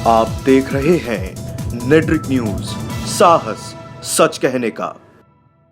आप देख रहे हैं नेट्रिक न्यूज, साहस सच कहने का।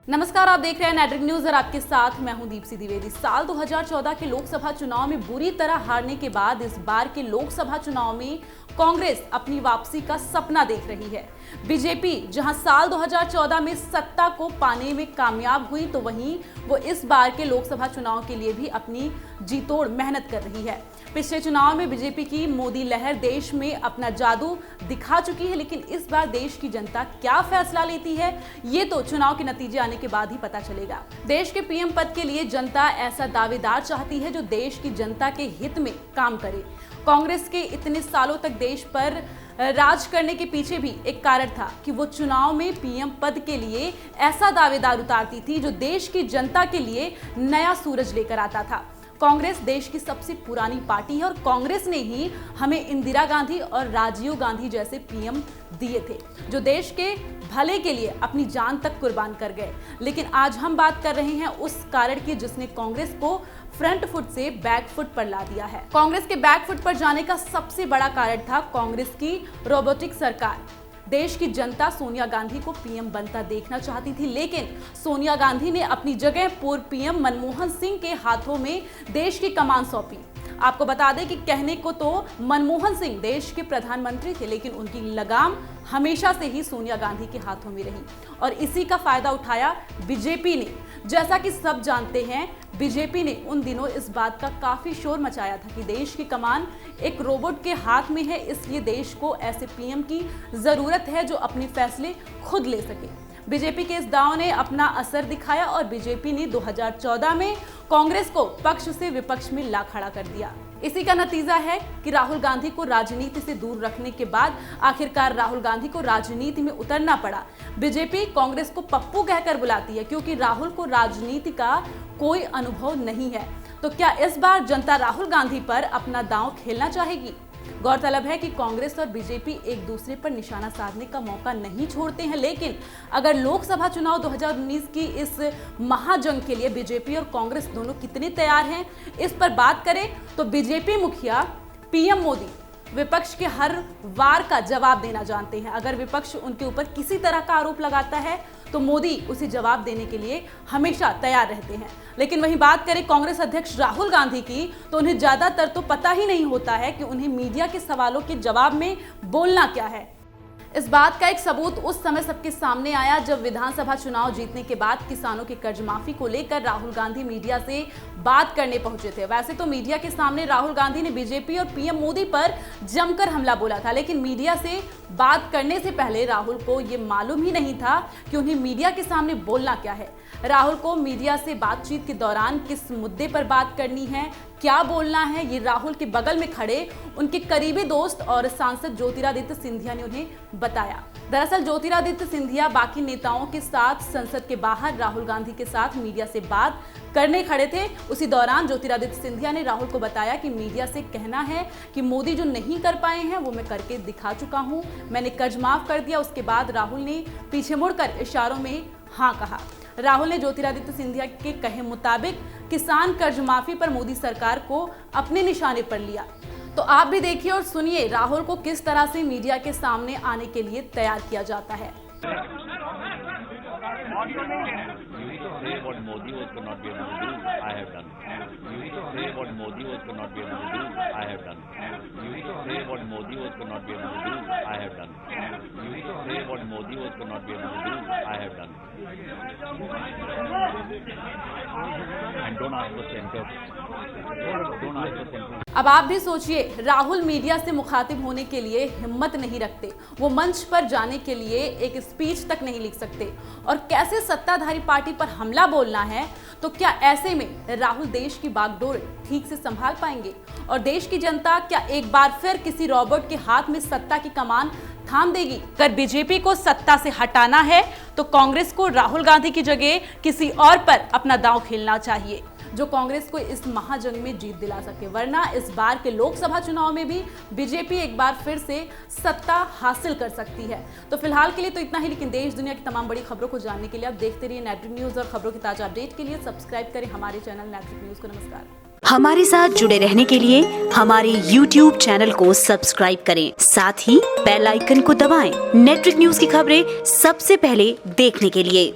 नमस्कार, आप देख रहे हैं नेट्रिक न्यूज और आपके साथ मैं हूं दीप्ति द्विवेदी। साल 2014 के लोकसभा चुनाव में बुरी तरह हारने के बाद इस बार के लोकसभा चुनाव में कांग्रेस अपनी वापसी का सपना देख रही है। बीजेपी जहां साल 2014 में सत्ता को पाने में कामयाब हुई, तो वहीं वो इस बार के लोकसभा चुनाव के लिए भी अपनी जीतोड़ मेहनत कर रही है। पिछले चुनाव में बीजेपी की मोदी लहर देश में अपना जादू दिखा चुकी है, लेकिन इस बार देश की जनता क्या फैसला लेती है, ये तो चुनाव के नतीजे आने के बाद ही पता चलेगा। देश के पीएम पद के लिए जनता ऐसा दावेदार चाहती है जो देश की जनता के हित में काम करे। कांग्रेस के इतने सालों तक देश पर राज करने के पीछे भी एक कारण था कि वो चुनाव में पीएम पद के लिए ऐसा दावेदार उतारती थी जो देश की जनता के लिए नया सूरज लेकर आता था। कांग्रेस देश की सबसे पुरानी पार्टी है और कांग्रेस ने ही हमें इंदिरा गांधी और राजीव गांधी जैसे पीएम दिए थे जो देश के भले के लिए अपनी जान तक कुर्बान कर गए। लेकिन आज हम बात कर रहे हैं उस कारण की जिसने कांग्रेस को फ्रंट फुट से बैक फुट पर ला दिया है। कांग्रेस के बैक फुट पर जाने का सबसे बड़ा कारण था कांग्रेस की रोबोटिक सरकार। देश की जनता सोनिया गांधी को पीएम बनता देखना चाहती थी, लेकिन सोनिया गांधी ने अपनी जगह पूर्व पीएम मनमोहन सिंह के हाथों में देश की कमान सौंपी। आपको बता दें कि कहने को तो मनमोहन सिंह देश के प्रधानमंत्री थे, लेकिन उनकी लगाम हमेशा से ही सोनिया गांधी के हाथों में रही और इसी का फायदा उठाया बीजेपी ने। जैसा कि सब जानते हैं, बीजेपी ने उन दिनों इस बात का काफी शोर मचाया था कि देश की कमान एक रोबोट के हाथ में है, इसलिए देश को ऐसे पीएम की जरूरत है जो अपने फैसले खुद ले सके। बीजेपी के इस दांव ने अपना असर दिखाया और बीजेपी ने 2014 में कांग्रेस को पक्ष से विपक्ष में ला खड़ा कर दिया। इसी का नतीजा है कि राहुल गांधी को राजनीति से दूर रखने के बाद आखिरकार राहुल गांधी को राजनीति में उतरना पड़ा। बीजेपी कांग्रेस को पप्पू कहकर बुलाती है क्योंकि राहुल को राजनीति का कोई अनुभव नहीं है। तो क्या इस बार जनता राहुल गांधी पर अपना दांव खेलना चाहेगी? गौरतलब है कि कांग्रेस और बीजेपी एक दूसरे पर निशाना साधने का मौका नहीं छोड़ते हैं, लेकिन अगर लोकसभा चुनाव 2019 की इस महाजंग के लिए बीजेपी और कांग्रेस दोनों कितने तैयार हैं, इस पर बात करें तो बीजेपी मुखिया पीएम मोदी विपक्ष के हर वार का जवाब देना जानते हैं। अगर विपक्ष उनके ऊपर किसी तरह का आरोप लगाता है तो मोदी उसे जवाब देने के लिए हमेशा तैयार रहते हैं। लेकिन वहीं बात करें कांग्रेस अध्यक्ष राहुल गांधी की, तो उन्हें ज्यादातर तो पता ही नहीं होता है कि उन्हें मीडिया के सवालों के जवाब में बोलना क्या है। इस बात का एक सबूत उस समय सबके सामने आया जब विधानसभा चुनाव जीतने के बाद किसानों की कर्ज माफी को लेकर राहुल गांधी मीडिया से बात करने पहुंचे थे। वैसे तो मीडिया के सामने राहुल गांधी ने बीजेपी और पीएम मोदी पर जमकर हमला बोला था, लेकिन मीडिया से बात करने से पहले राहुल को ये मालूम ही नहीं था कि उन्हें मीडिया के सामने बोलना क्या है। राहुल को मीडिया से बातचीत के दौरान किस मुद्दे पर बात करनी है, क्या बोलना है, ये राहुल के बगल में खड़े उनके करीबी दोस्त और सांसद ज्योतिरादित्य सिंधिया ने उन्हें बताया। दरअसल ज्योतिरादित्य सिंधिया बाकी नेताओं के साथ संसद के बाहर राहुल गांधी के साथ मीडिया से बात करने खड़े थे। उसी दौरान ज्योतिरादित्य सिंधिया ने राहुल को बताया कि मीडिया से कहना है कि मोदी जो नहीं कर पाए हैं वो मैं करके दिखा चुका हूं, मैंने कर्ज माफ कर दिया। उसके बाद राहुल ने पीछे मुड़कर इशारों में हाँ कहा। राहुल ने ज्योतिरादित्य सिंधिया के कहे मुताबिक किसान कर्ज माफी पर मोदी सरकार को अपने निशाने पर लिया। तो आप भी देखिए और सुनिए राहुल को किस तरह से मीडिया के सामने आने के लिए तैयार किया जाता है। अब आप भी सोचिए, राहुल मीडिया से मुखातिब होने के लिए हिम्मत नहीं रखते, वो मंच पर जाने के लिए एक स्पीच तक नहीं लिख सकते, और कैसे सत्ताधारी पार्टी पर हमला बोलना है। तो क्या ऐसे में राहुल देश की बागडोर ठीक से संभाल पाएंगे और देश की जनता क्या एक बार फिर किसी रोबोट के हाथ में सत्ता की कमान थाम देगी? अगर बीजेपी को सत्ता से हटाना है तो कांग्रेस को राहुल गांधी की जगह किसी और पर अपना दांव खेलना चाहिए जो कांग्रेस को इस महाजंग में जीत दिला सके, वरना इस बार के लोकसभा चुनाव में भी बीजेपी एक बार फिर से सत्ता हासिल कर सकती है। तो फिलहाल के लिए तो इतना ही, लेकिन देश दुनिया की तमाम बड़ी खबरों को जानने के लिए आप देखते रहिए नेट्रिक न्यूज और खबरों की ताजा अपडेट के लिए सब्सक्राइब करें हमारे चैनल नेट्रिक न्यूज को। नमस्कार। हमारे साथ जुड़े रहने के लिए हमारे YouTube चैनल को सब्सक्राइब करें, साथ ही बेल आइकन को दबाएं। नेट्रिक न्यूज की खबरें सबसे पहले देखने के लिए।